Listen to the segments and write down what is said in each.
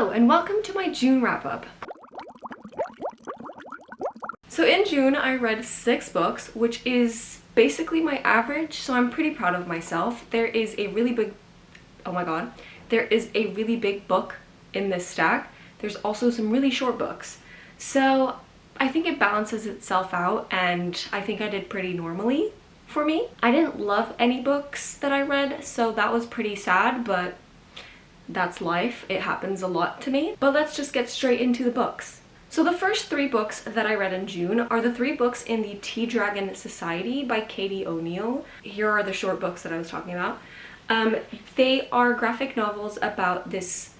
Hello and welcome to my June wrap-up. So in June I read 6 books, which is basically my average, so I'm pretty proud of myself. There is a really big, oh my god, there is a really big book in this stack. There's also some really short books. So I think it balances itself out, and I think I did pretty normally for me. I didn't love any books that I read, so that was pretty sad, but that's life. It happens a lot to me. But let's just get straight into the books. So the first 3 books that I read in June are the 3 books in the Tea Dragon Society by Katie O'Neill. Here are the short books that I was talking about. They are graphic novels about this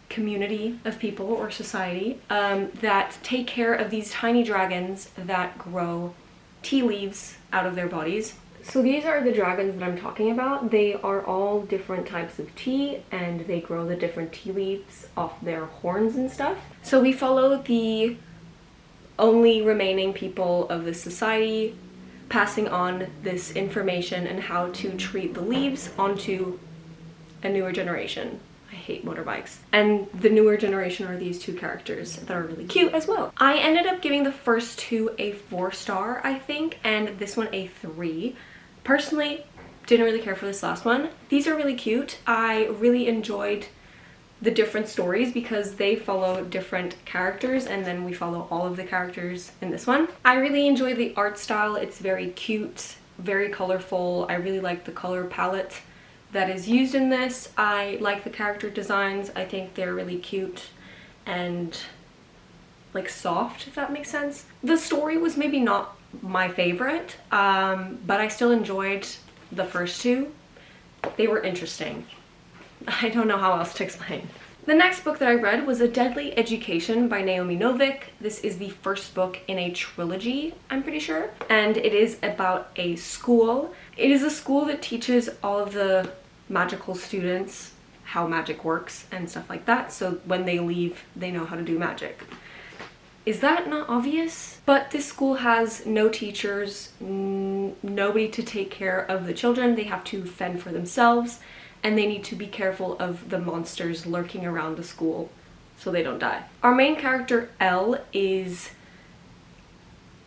community of people or society that take care of these tiny dragons that grow tea leaves out of their bodies. So these are the dragons that I'm talking about. They are all different types of tea, and they grow the different tea leaves off their horns and stuff. So we follow the only remaining people of this society passing on this information and how to treat the leaves onto a newer generation. I hate motorbikes. And the newer generation are these 2 characters that are really cute as well. I ended up giving the first 2 a 4-star, I think, and this one a 3. Personally, didn't really care for this last one. These are really cute. I really enjoyed the different stories because they follow different characters, and then we follow all of the characters in this one. I really enjoy the art style. It's very cute, very colorful. I really like the color palette that is used in this. I like the character designs. I think they're really cute and like soft, if that makes sense. The story was maybe not my favorite, but I still enjoyed the first 2. They were interesting. I don't know how else to explain. The next book that I read was A Deadly Education by Naomi Novik. This is the first book in a trilogy, I'm pretty sure, and it is about a school. It is a school that teaches all of the magical students how magic works and stuff like that, so when they leave they know how to do magic. Is that not obvious? But this school has no teachers, nobody to take care of the children. They have to fend for themselves, and they need to be careful of the monsters lurking around the school so they don't die. Our main character, Elle, is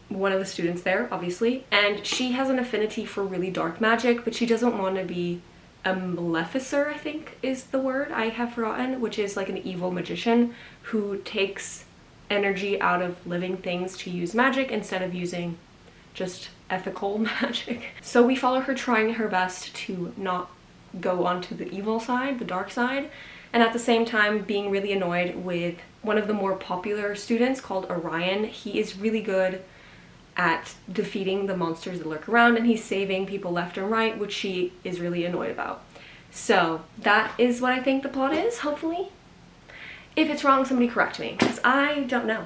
one of the students there, obviously, and she has an affinity for really dark magic, but she doesn't want to be a maleficer, I think is the word I have forgotten, which is like an evil magician who takes energy out of living things to use magic instead of using just ethical magic. So we follow her trying her best to not go onto the evil side, the dark side, and at the same time being really annoyed with one of the more popular students called Orion. He is really good at defeating the monsters that lurk around, and he's saving people left and right, which she is really annoyed about. So that is what I think the plot is, hopefully. If it's wrong, somebody correct me, because I don't know.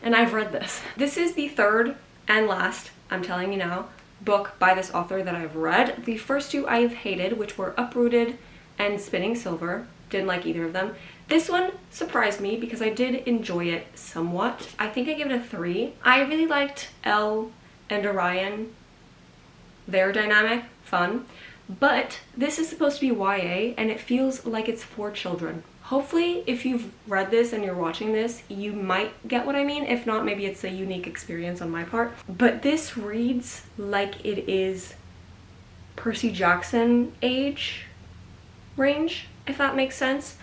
And I've read this. This is the 3rd and last, I'm telling you now, book by this author that I've read. The first 2 I've hated, which were Uprooted and Spinning Silver. Didn't like either of them. This one surprised me because I did enjoy it somewhat. I think I give it a 3. I really liked Elle and Orion. Their dynamic, fun. But this is supposed to be YA, and it feels like it's for children. Hopefully, if you've read this and you're watching this, you might get what I mean. If not, maybe it's a unique experience on my part. But this reads like it is Percy Jackson age range, if that makes sense.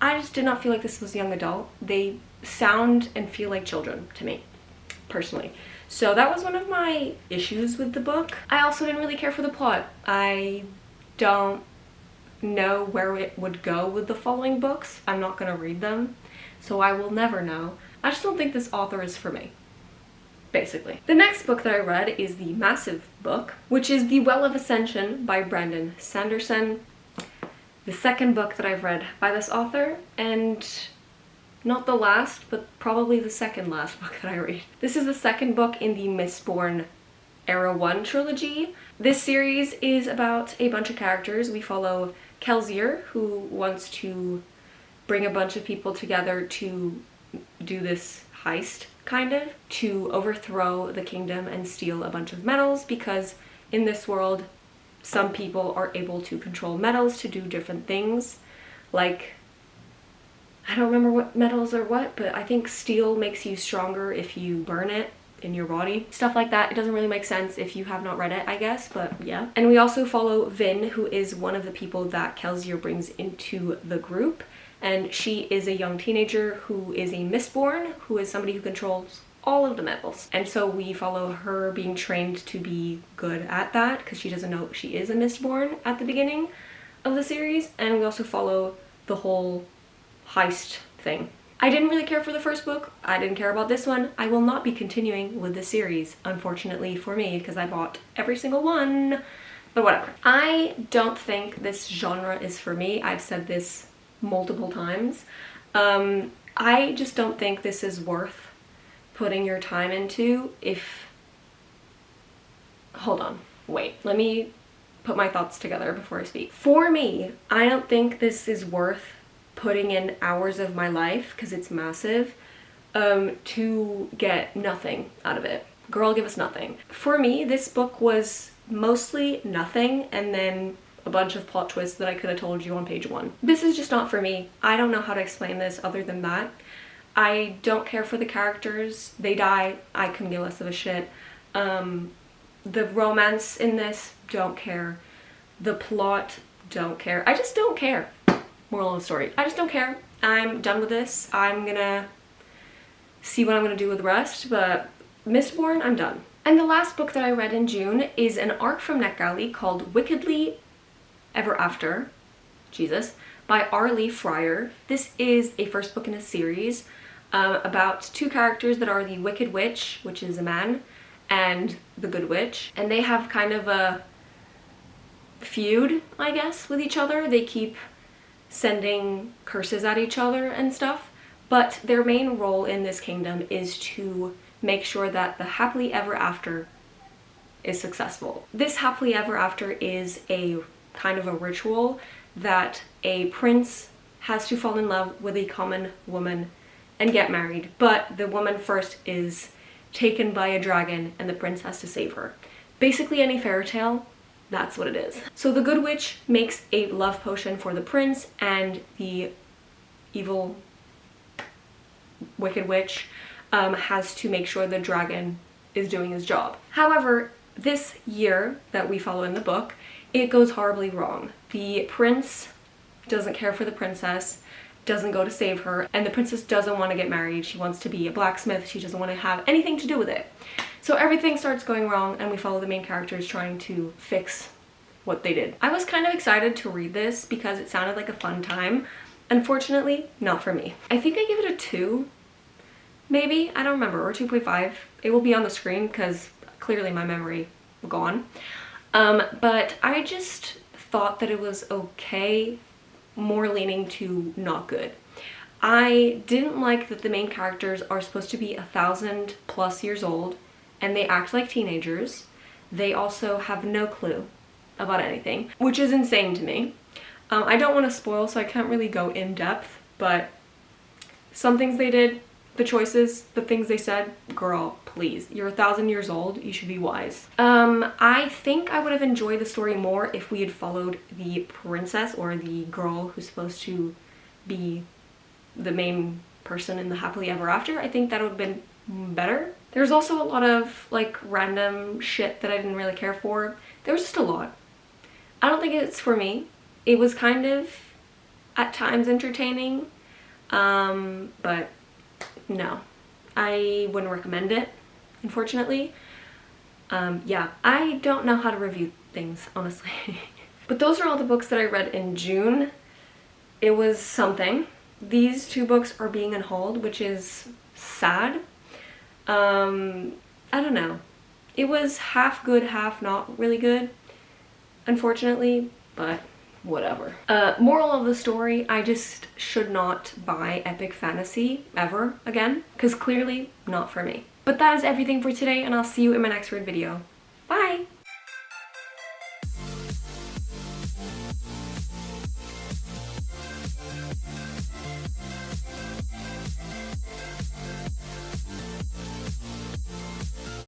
I just did not feel like this was young adult. They sound and feel like children to me, personally. So that was one of my issues with the book. I also didn't really care for the plot. I don't know where it would go with the following books. I'm not gonna read them, so I will never know. I just don't think this author is for me, basically. The next book that I read is the massive book, which is The Well of Ascension by Brandon Sanderson. The second book that I've read by this author, and not the last, but probably the second last book that I read. This is the second book in the Mistborn Era 1 trilogy. This series is about a bunch of characters. We follow Kelsier, who wants to bring a bunch of people together to do this heist, kind of, to overthrow the kingdom and steal a bunch of metals, because in this world some people are able to control metals to do different things, like, I don't remember what metals are what, but I think steel makes you stronger if you burn it in your body. Stuff like that. It doesn't really make sense if you have not read it, I guess, but yeah. And we also follow Vin, who is one of the people that Kelsier brings into the group. And she is a young teenager who is a Mistborn, who is somebody who controls all of the metals. And so we follow her being trained to be good at that, because she doesn't know she is a Mistborn at the beginning of the series. And we also follow the whole heist thing. I didn't really care for the first book. I didn't care about this one. I will not be continuing with the series, unfortunately for me, because I bought every single one, but whatever. I don't think this genre is for me. I've said this multiple times. I just don't think this is worth putting your time into if... Hold on, wait, let me put my thoughts together before I speak. For me, I don't think this is worth putting in hours of my life, because it's massive, to get nothing out of it. Girl, give us nothing. For me, this book was mostly nothing and then a bunch of plot twists that I could have told you on page 1. This is just not for me. I don't know how to explain this other than that. I don't care for the characters. They die. I couldn't give less of a shit. The romance in this, don't care. The plot, don't care. I just don't care. Moral of the story. I just don't care. I'm done with this. I'm gonna see what I'm gonna do with the rest, but Mistborn, I'm done. And the last book that I read in June is an arc from NetGalley called Wickedly Ever After, Jesus, by R. Lee Fryar. This is a first book in a series about two characters that are the Wicked Witch, which is a man, and the Good Witch. And they have kind of a feud, I guess, with each other. They keep sending curses at each other and stuff, but their main role in this kingdom is to make sure that the happily ever after is successful. This happily ever after is a kind of a ritual that a prince has to fall in love with a common woman and get married, but the woman first is taken by a dragon and the prince has to save her. Basically any fairy tale, that's what it is. So the Good Witch makes a love potion for the prince, and the evil Wicked Witch has to make sure the dragon is doing his job. However, this year that we follow in the book, it goes horribly wrong. The prince doesn't care for the princess, doesn't go to save her, and the princess doesn't want to get married. She wants to be a blacksmith. She doesn't want to have anything to do with it. So everything starts going wrong, and we follow the main characters trying to fix what they did. I was kind of excited to read this because it sounded like a fun time. Unfortunately, not for me. I think I give it a 2, maybe, I don't remember, or 2.5. It will be on the screen because clearly my memory was gone. But I just thought that it was okay, more leaning to not good. I didn't like that the main characters are supposed to be 1,000+ years old and they act like teenagers. They also have no clue about anything, which is insane to me. I don't want to spoil, so I can't really go in depth, but some things they did, the choices, the things they said, girl, please, you're 1,000 years old, you should be wise. I think I would have enjoyed the story more if we had followed the princess, or the girl who's supposed to be the main person in the happily ever after. I think that would have been better. There's also a lot of like random shit that I didn't really care for. There was just a lot. I don't think it's for me. It was kind of at times entertaining, but no, I wouldn't recommend it, unfortunately. Yeah, I don't know how to review things, honestly. But those are all the books that I read in June. It was something. These 2 books are being unhauled, which is sad. I don't know. It was half good, half not really good, unfortunately, but whatever. Moral of the story, I just should not buy epic fantasy ever again, because clearly not for me. But that is everything for today, and I'll see you in my next read video. Bye!